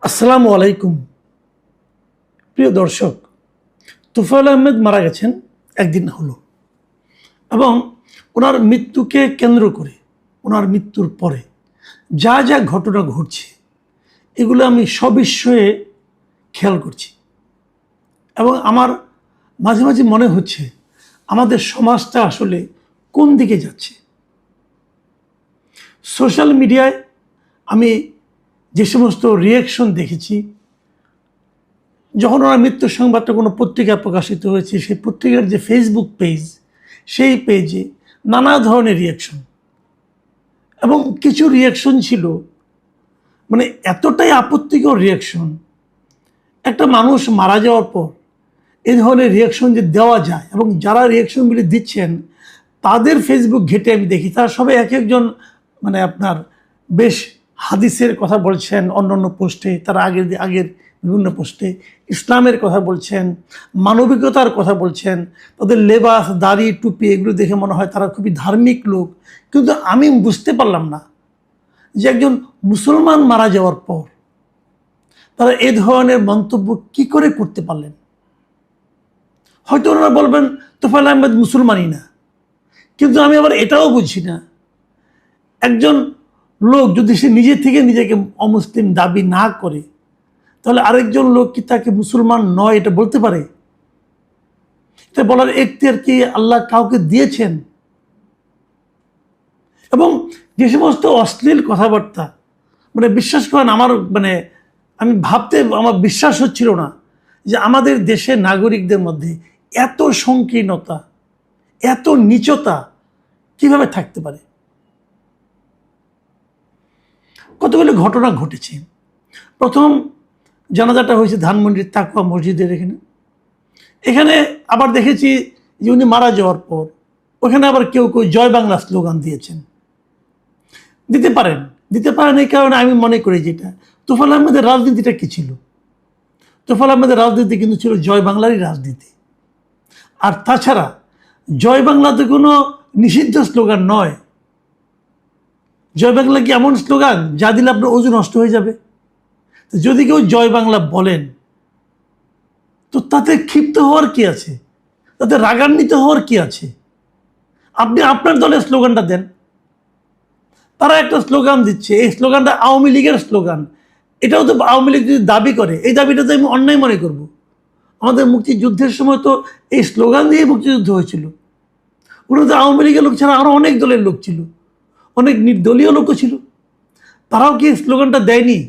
আসসালামু আলাইকুম। প্রিয় দর্শক, তোফায়েল আহমেদ মারা গেছেন একদিন হলো এবং ওনার মৃত্যুকে কেন্দ্র করে ওনার মৃত্যুর পরে যা যা ঘটনা ঘটছে এগুলো আমি সবিস্ময়ে খেয়াল করছি এবং আমার মাঝে মাঝে মনে হচ্ছে আমাদের সমাজটা আসলে কোন দিকে যাচ্ছে। সোশ্যাল মিডিয়ায় আমি যে সমস্ত রিয়াকশন দেখেছি, যখন ওনার মৃত্যুর সংবাদটা কোনো পত্রিকায় প্রকাশিত হয়েছে, সেই পত্রিকার যে ফেসবুক পেজ, সেই পেজে নানা ধরনের রিয়াকশন এবং কিছু রিয়াকশন ছিল মানে এতটাই আপত্তিকর রিয়াকশন। একটা মানুষ মারা যাওয়ার পর এই ধরনের রিয়াকশন যে দেওয়া যায় এবং যারা রিয়াকশনগুলি দিচ্ছেন তাদের ফেসবুক ঘেটে আমি দেখি তারা সবাই এক একজন মানে আপনার বেশ হাদিসের কথা বলছেন অন্যান্য পোস্টে, তারা আগের বিভিন্ন পোস্টে ইসলামের কথা বলছেন, মানবিকতার কথা বলছেন, তাদের লেবাস দাড়ি টুপি এগুলো দেখে মনে হয় তারা খুবই ধার্মিক লোক। কিন্তু আমি বুঝতে পারলাম না যে একজন মুসলমান মারা যাওয়ার পর তারা এ ধরনের মন্তব্য কি করে করতে পারলেন। হয়তো ওনারা বলবেন তোফায়েল আহমেদ মুসলমানই না, কিন্তু আমি আবার এটাও বুঝি না একজন লোক যদি সে নিজে থেকে নিজেকে অমুসলিম দাবি না করে তাহলে আরেকজন লোক কি তাকে মুসলমান নয় এটা বলতে পারে? এটা বলার এখতিয়ার কি আল্লাহ কাউকে দিয়েছেন? এবং যে সমস্ত অশ্লীল কথাবার্তা মানে বিশ্বাস করেন আমার আমি ভাবতে আমার বিশ্বাস হচ্ছিল না যে আমাদের দেশের নাগরিকদের মধ্যে এত সংকীর্ণতা, এত নীচতা কিভাবে থাকতে পারে। কতগুলো ঘটনা ঘটেছে। প্রথম জানাজাটা হয়েছে ধানমন্ডির তাকওয়া মসজিদের এখানে আবার দেখেছি যে উনি মারা যাওয়ার পর ওখানে আবার কেউ কেউ জয় বাংলা স্লোগান দিয়েছেন। দিতে পারেন এই কারণে আমি মনে করি যেটা তোফায়েল আহমেদের রাজনীতিটা কি ছিল। তোফায়েল আহমেদের রাজনীতি কিন্তু ছিল জয় বাংলারই রাজনীতি। আর তাছাড়া জয় বাংলাতে কোনো নিষিদ্ধ স্লোগান নয়। জয় বাংলা কি এমন স্লোগান যা দিলে আপনার ওজন নষ্ট হয়ে যাবে? যদি কেউ জয় বাংলা বলেন তো তাতে ক্ষিপ্ত হওয়ার কি আছে, তাতে রাগান্বিত হওয়ার কি আছে? আপনি আপনার দলের স্লোগানটা দেন। তারা একটা স্লোগান দিচ্ছে, এই স্লোগানটা আওয়ামী লীগের স্লোগান। এটাও তো আওয়ামী লীগ যদি দাবি করে, এই দাবিটা তো আমি অন্যায় মনে করব। আমাদের মুক্তিযুদ্ধের সময় তো এই স্লোগান দিয়ে মুক্তিযুদ্ধ হয়েছিল। ওগুলো তো আওয়ামী লীগের লোক ছাড়া আরও অনেক দলের লোক ছিল, অনেক নির্দলীয় লোকও ছিল। তারাও কি স্লোগানটা দেয়নি?